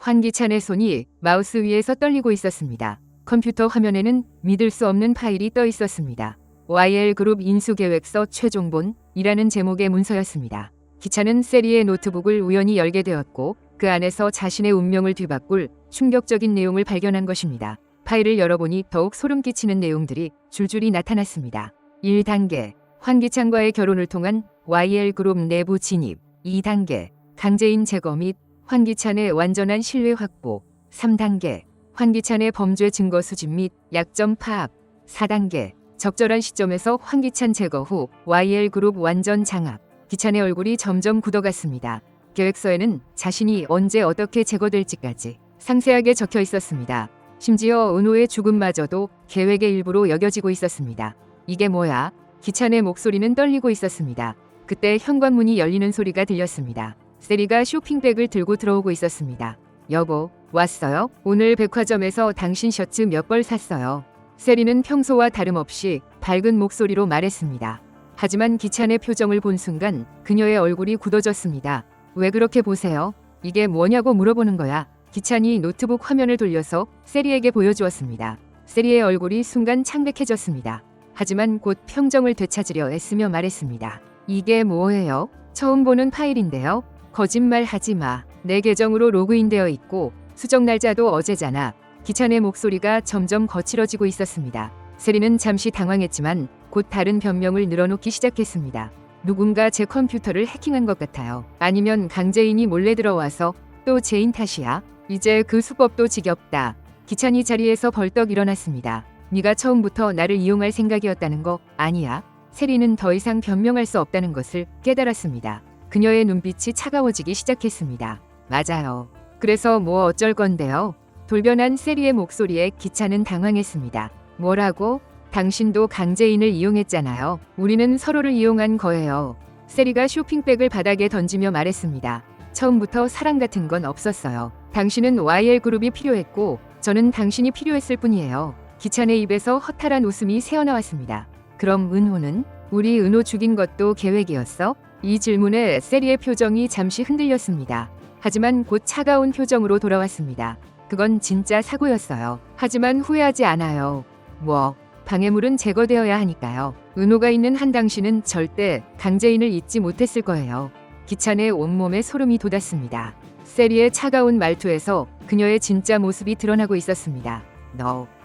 환기찬의 손이 마우스 위에서 떨리고 있었습니다. 컴퓨터 화면에는 믿을 수 없는 파일이 떠 있었습니다. YL그룹 인수계획서 최종본이라는 제목의 문서였습니다. 기찬은 세리의 노트북을 우연히 열게 되었고 그 안에서 자신의 운명을 뒤바꿀 충격적인 내용을 발견한 것입니다. 파일을 열어보니 더욱 소름 끼치는 내용들이 줄줄이 나타났습니다. 1단계, 환기찬과의 결혼을 통한 YL그룹 내부 진입. 2단계, 강제인 제거 및 환기찬의 완전한 신뢰 확보. 3단계, 환기찬의 범죄 증거 수집 및 약점 파악. 4단계, 적절한 시점에서 환기찬 제거 후 YL그룹 완전 장악. 기찬의 얼굴이 점점 굳어갔습니다. 계획서에는 자신이 언제 어떻게 제거될지까지 상세하게 적혀 있었습니다. 심지어 은호의 죽음마저도 계획의 일부로 여겨지고 있었습니다. 이게 뭐야? 기찬의 목소리는 떨리고 있었습니다. 그때 현관문이 열리는 소리가 들렸습니다. 세리가 쇼핑백을 들고 들어오고 있었습니다. 여보, 왔어요? 오늘 백화점에서 당신 셔츠 몇 벌 샀어요. 세리는 평소와 다름없이 밝은 목소리로 말했습니다. 하지만 기찬의 표정을 본 순간 그녀의 얼굴이 굳어졌습니다. 왜 그렇게 보세요? 이게 뭐냐고 물어보는 거야. 기찬이 노트북 화면을 돌려서 세리에게 보여주었습니다. 세리의 얼굴이 순간 창백해졌습니다. 하지만 곧 평정을 되찾으려 애쓰며 말했습니다. 이게 뭐예요? 처음 보는 파일인데요. 거짓말 하지 마. 내 계정으로 로그인되어 있고 수정 날짜도 어제잖아. 기찬의 목소리가 점점 거칠어지고 있었습니다. 세리는 잠시 당황했지만 곧 다른 변명을 늘어놓기 시작했습니다. 누군가 제 컴퓨터를 해킹한 것 같아요. 아니면 강제인이 몰래 들어와서 또 제인 탓이야. 이제 그 수법도 지겹다. 기찬이 자리에서 벌떡 일어났습니다. 네가 처음부터 나를 이용할 생각이었다는 거 아니야? 세리는 더 이상 변명할 수 없다는 것을 깨달았습니다. 그녀의 눈빛이 차가워지기 시작했습니다. 맞아요. 그래서 뭐 어쩔 건데요? 돌변한 세리의 목소리에 기찬은 당황했습니다. 뭐라고? 당신도 강제인을 이용했잖아요. 우리는 서로를 이용한 거예요. 세리가 쇼핑백을 바닥에 던지며 말했습니다. 처음부터 사랑 같은 건 없었어요. 당신은 YL그룹이 필요했고 저는 당신이 필요했을 뿐이에요. 기찬의 입에서 허탈한 웃음이 새어나왔습니다. 그럼 은호는? 우리 은호 죽인 것도 계획이었어? 이 질문에 세리의 표정이 잠시 흔들렸습니다. 하지만 곧 차가운 표정으로 돌아왔습니다. 그건 진짜 사고였어요. 하지만 후회하지 않아요. 뭐? 방해물은 제거되어야 하니까요. 은호가 있는 한 당신은 절대 강제인을 잊지 못했을 거예요. 기찬의 온몸에 소름이 돋았습니다. 세리의 차가운 말투에서 그녀의 진짜 모습이 드러나고 있었습니다.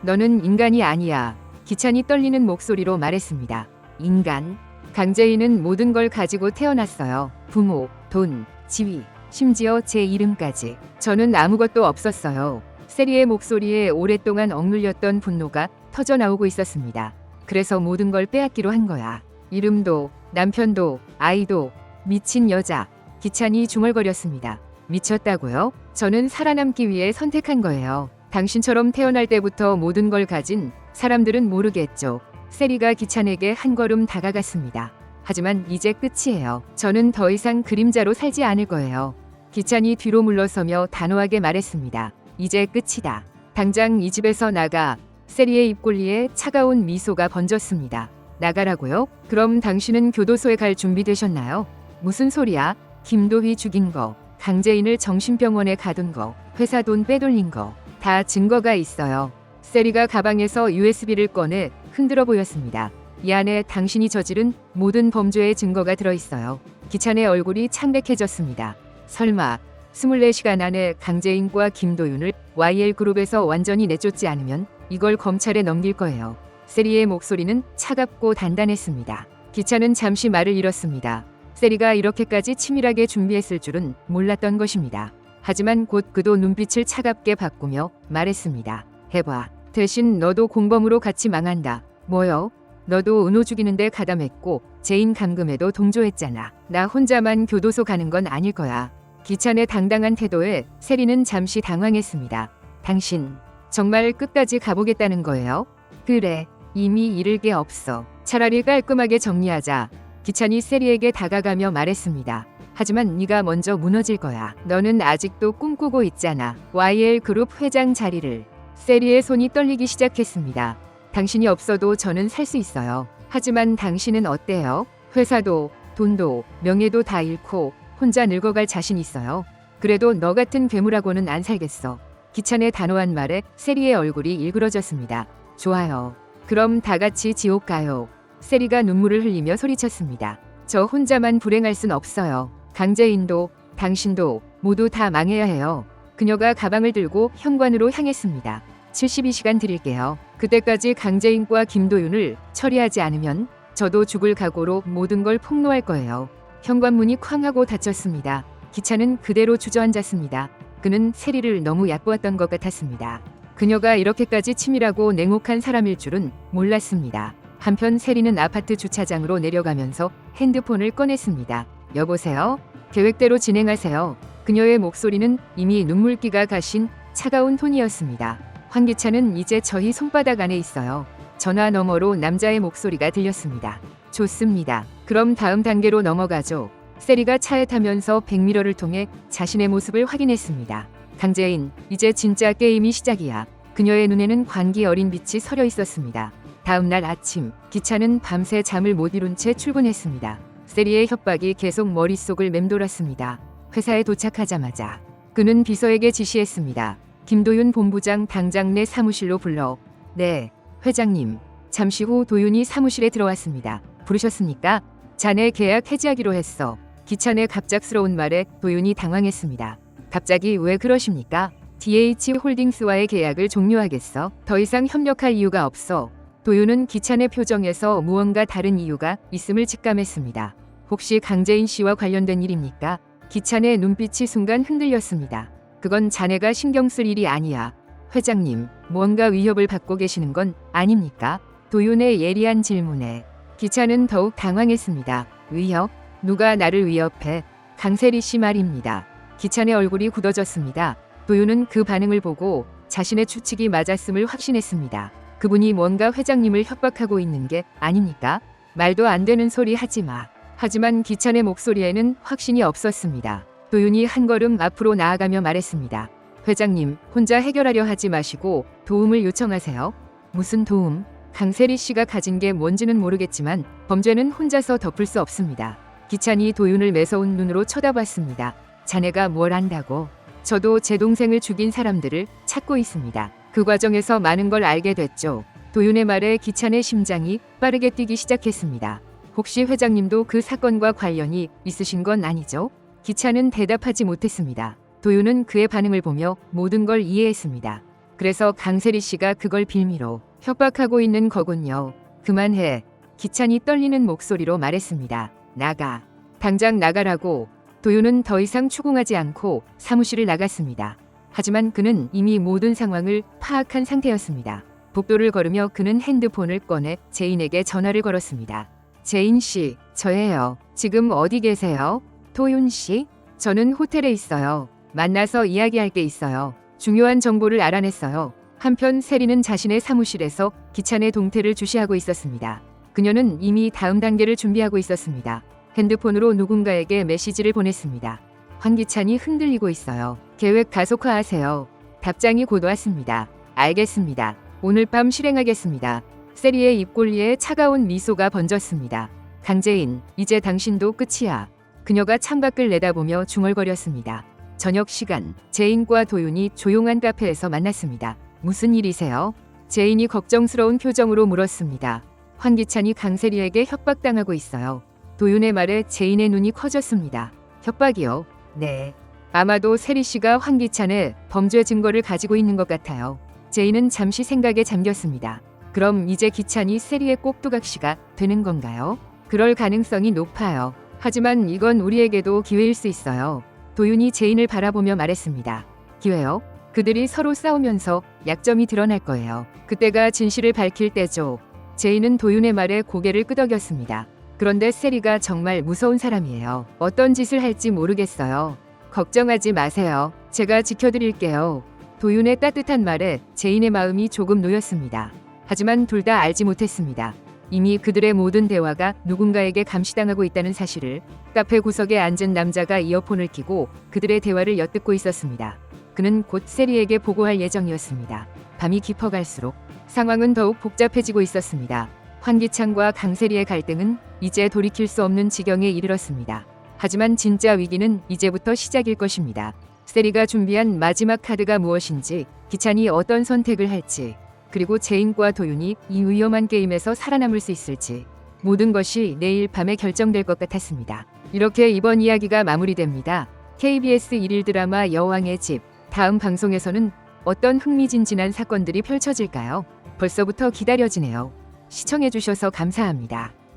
너는 인간이 아니야. 기찬이 떨리는 목소리로 말했습니다. 인간? 강제인은 모든 걸 가지고 태어났어요. 부모, 돈, 지위, 심지어 제 이름까지. 저는 아무것도 없었어요. 세리의 목소리에 오랫동안 억눌렸던 분노가 터져나오고 있었습니다. 그래서 모든 걸 빼앗기로 한 거야. 이름도, 남편도, 아이도, 미친 여자. 기찬이 중얼거렸습니다. 미쳤다고요? 저는 살아남기 위해 선택한 거예요. 당신처럼 태어날 때부터 모든 걸 가진 사람들은 모르겠죠. 세리가 기찬에게 한 걸음 다가갔습니다. 하지만 이제 끝이에요. 저는 더 이상 그림자로 살지 않을 거예요. 기찬이 뒤로 물러서며 단호하게 말했습니다. 이제 끝이다. 당장 이 집에서 나가. 세리의 입꼬리에 차가운 미소가 번졌습니다. 나가라고요? 그럼 당신은 교도소에 갈 준비 되셨나요? 무슨 소리야? 김도희 죽인 거, 강제인을 정신병원에 가둔 거, 회사 돈 빼돌린 거. 다 증거가 있어요. 세리가 가방에서 USB를 꺼내 흔들어 보였습니다. 이 안에 당신이 저지른 모든 범죄의 증거가 들어있어요. 기찬의 얼굴이 창백해졌습니다. 설마 24시간 안에 강제인과 김도윤을 YL그룹에서 완전히 내쫓지 않으면 이걸 검찰에 넘길 거예요. 세리의 목소리는 차갑고 단단했습니다. 기찬은 잠시 말을 잃었습니다. 세리가 이렇게까지 치밀하게 준비했을 줄은 몰랐던 것입니다. 하지만 곧 그도 눈빛을 차갑게 바꾸며 말했습니다. 해봐. 대신 너도 공범으로 같이 망한다. 뭐요? 너도 은호 죽이는데 가담했고 제인 감금에도 동조했잖아. 나 혼자만 교도소 가는 건 아닐 거야. 기찬의 당당한 태도에 세리는 잠시 당황했습니다. 당신 정말 끝까지 가보겠다는 거예요? 그래. 이미 잃을 게 없어. 차라리 깔끔하게 정리하자. 기찬이 세리에게 다가가며 말했습니다. 하지만 네가 먼저 무너질 거야. 너는 아직도 꿈꾸고 있잖아. YL그룹 회장 자리를. 세리의 손이 떨리기 시작했습니다. 당신이 없어도 저는 살 수 있어요. 하지만 당신은 어때요? 회사도, 돈도, 명예도 다 잃고 혼자 늙어갈 자신 있어요. 그래도 너 같은 괴물하고는 안 살겠어. 기찬의 단호한 말에 세리의 얼굴이 일그러졌습니다. 좋아요. 그럼 다 같이 지옥 가요. 세리가 눈물을 흘리며 소리쳤습니다. 저 혼자만 불행할 순 없어요. 강재인도 당신도 모두 다 망해야 해요. 그녀가 가방을 들고 현관으로 향했습니다. 72시간 드릴게요. 그때까지 강재인과 김도윤을 처리하지 않으면 저도 죽을 각오로 모든 걸 폭로할 거예요. 현관문이 쾅 하고 닫혔습니다. 기찬은 그대로 주저앉았습니다. 그는 세리를 너무 얕보았던 것 같았습니다. 그녀가 이렇게까지 치밀하고 냉혹한 사람일 줄은 몰랐습니다. 한편 세리는 아파트 주차장으로 내려가면서 핸드폰을 꺼냈습니다. 여보세요? 계획대로 진행하세요. 그녀의 목소리는 이미 눈물기가 가신 차가운 톤이었습니다. 황기찬은 이제 저희 손바닥 안에 있어요. 전화 너머로 남자의 목소리가 들렸습니다. 좋습니다. 그럼 다음 단계로 넘어가죠. 세리가 차에 타면서 백미러를 통해 자신의 모습을 확인했습니다. 강재인, 이제 진짜 게임이 시작이야. 그녀의 눈에는 광기 어린 빛이 서려 있었습니다. 다음 날 아침, 기찬은 밤새 잠을 못 이룬 채 출근했습니다. 세리의 협박이 계속 머릿속을 맴돌았습니다. 회사에 도착하자마자 그는 비서에게 지시했습니다. 김도윤 본부장 당장 내 사무실로 불러. 네, 회장님. 잠시 후 도윤이 사무실에 들어왔습니다. 부르셨습니까? 자네 계약 해지하기로 했어. 기찬의 갑작스러운 말에 도윤이 당황했습니다. 갑자기 왜 그러십니까? DH홀딩스와의 계약을 종료하겠어. 더 이상 협력할 이유가 없어. 도윤은 기찬의 표정에서 무언가 다른 이유가 있음을 직감했습니다. 혹시 강재인 씨와 관련된 일입니까? 기찬의 눈빛이 순간 흔들렸습니다. 그건 자네가 신경 쓸 일이 아니야. 회장님, 무언가 위협을 받고 계시는 건 아닙니까? 도윤의 예리한 질문에 기찬은 더욱 당황했습니다. 위협? 누가 나를 위협해? 강세리 씨 말입니다. 기찬의 얼굴이 굳어졌습니다. 도윤은 그 반응을 보고 자신의 추측이 맞았음을 확신했습니다. 그분이 뭔가 회장님을 협박하고 있는 게 아닙니까? 말도 안 되는 소리 하지 마. 하지만 기찬의 목소리에는 확신이 없었습니다. 도윤이 한 걸음 앞으로 나아가며 말했습니다. 회장님, 혼자 해결하려 하지 마시고 도움을 요청하세요. 무슨 도움? 강세리 씨가 가진 게 뭔지는 모르겠지만 범죄는 혼자서 덮을 수 없습니다. 기찬이 도윤을 매서운 눈으로 쳐다봤습니다. 자네가 뭘 안다고? 저도 제 동생을 죽인 사람들을 찾고 있습니다. 그 과정에서 많은 걸 알게 됐죠. 도윤의 말에 기찬의 심장이 빠르게 뛰기 시작했습니다. 혹시 회장님도 그 사건과 관련이 있으신 건 아니죠? 기찬은 대답하지 못했습니다. 도윤은 그의 반응을 보며 모든 걸 이해했습니다. 그래서 강세리 씨가 그걸 빌미로 협박하고 있는 거군요. 그만해. 기찬이 떨리는 목소리로 말했습니다. 나가. 당장 나가라고. 도윤은 더 이상 추궁하지 않고 사무실을 나갔습니다. 하지만 그는 이미 모든 상황을 파악한 상태였습니다. 복도를 걸으며 그는 핸드폰을 꺼내 제인에게 전화를 걸었습니다. 제인 씨, 저예요. 지금 어디 계세요? 도윤 씨? 저는 호텔에 있어요. 만나서 이야기할 게 있어요. 중요한 정보를 알아냈어요. 한편 세리는 자신의 사무실에서 기찬의 동태를 주시하고 있었습니다. 그녀는 이미 다음 단계를 준비하고 있었습니다. 핸드폰으로 누군가에게 메시지를 보냈습니다. 황기찬이 흔들리고 있어요. 계획 가속화하세요. 답장이 곧 왔습니다. 알겠습니다. 오늘 밤 실행하겠습니다. 세리의 입꼬리에 차가운 미소가 번졌습니다. 강재인, 이제 당신도 끝이야. 그녀가 창밖을 내다보며 중얼거렸습니다. 저녁 시간, 제인과 도윤이 조용한 카페에서 만났습니다. 무슨 일이세요? 제인이 걱정스러운 표정으로 물었습니다. 황기찬이 강세리에게 협박당하고 있어요. 도윤의 말에 제인의 눈이 커졌습니다. 협박이요? 네. 아마도 세리 씨가 황기찬의 범죄 증거를 가지고 있는 것 같아요. 제인은 잠시 생각에 잠겼습니다. 그럼 이제 기찬이 세리의 꼭두각시가 되는 건가요? 그럴 가능성이 높아요. 하지만 이건 우리에게도 기회일 수 있어요. 도윤이 제인을 바라보며 말했습니다. 기회요? 그들이 서로 싸우면서 약점이 드러날 거예요. 그때가 진실을 밝힐 때죠. 제인은 도윤의 말에 고개를 끄덕였습니다. 그런데 세리가 정말 무서운 사람이에요. 어떤 짓을 할지 모르겠어요. 걱정하지 마세요. 제가 지켜드릴게요. 도윤의 따뜻한 말에 제인의 마음이 조금 놓였습니다. 하지만 둘 다 알지 못했습니다. 이미 그들의 모든 대화가 누군가에게 감시당하고 있다는 사실을. 카페 구석에 앉은 남자가 이어폰을 끼고 그들의 대화를 엿듣고 있었습니다. 그는 곧 세리에게 보고할 예정이었습니다. 밤이 깊어갈수록 상황은 더욱 복잡해지고 있었습니다. 황기찬과 강세리의 갈등은 이제 돌이킬 수 없는 지경에 이르렀습니다. 하지만 진짜 위기는 이제부터 시작일 것입니다. 세리가 준비한 마지막 카드가 무엇인지, 기찬이 어떤 선택을 할지, 그리고 제인과 도윤이 이 위험한 게임에서 살아남을 수 있을지 모든 것이 내일 밤에 결정될 것 같았습니다. 이렇게 이번 이야기가 마무리됩니다. KBS 1일 드라마 여왕의 집, 다음 방송에서는 어떤 흥미진진한 사건들이 펼쳐질까요? 벌써부터 기다려지네요. 시청해주셔서 감사합니다.